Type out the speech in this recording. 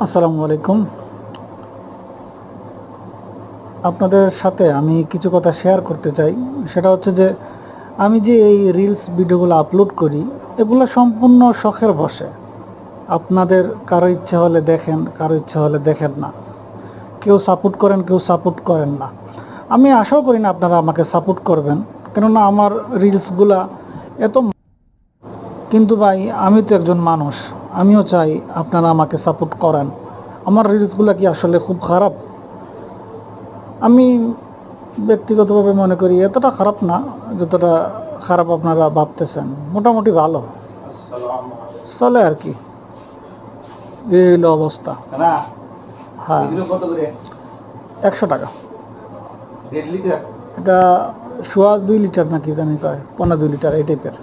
আসসালামু আলাইকুম। আপনাদের সাথে আমি কিছু কথা শেয়ার করতে চাই। সেটা হচ্ছে যে আমি যে এই রিলস ভিডিওগুলো আপলোড করি, এগুলো সম্পূর্ণ শখের বশে। আপনাদের কারো ইচ্ছা হলে দেখেন, কারো ইচ্ছা হলে দেখেন না। কেউ সাপোর্ট করেন, কেউ সাপোর্ট করেন না। আমি আশাও করি না আপনারা আমাকে সাপোর্ট করবেন, কেননা আমার রিলসগুলা এত। কিন্তু ভাই, আমি তো একজন মানুষ, আমিও চাই আপনারা আমাকে সাপোর্ট করেন। আমার রিলসগুলো কি আসলে খুব খারাপ? আমি ব্যক্তিগতভাবে মনে করি এতটা খারাপ না, যতটা খারাপ আপনারা ভাবতেছেন। মোটামুটি ভালো চলে আর কি, এই হলো অবস্থা। হ্যাঁ, 100 টাকা। এটা সোয়া 2 লিটার নাকি জানি, কয় 1.5-2 লিটার এই টাইপের।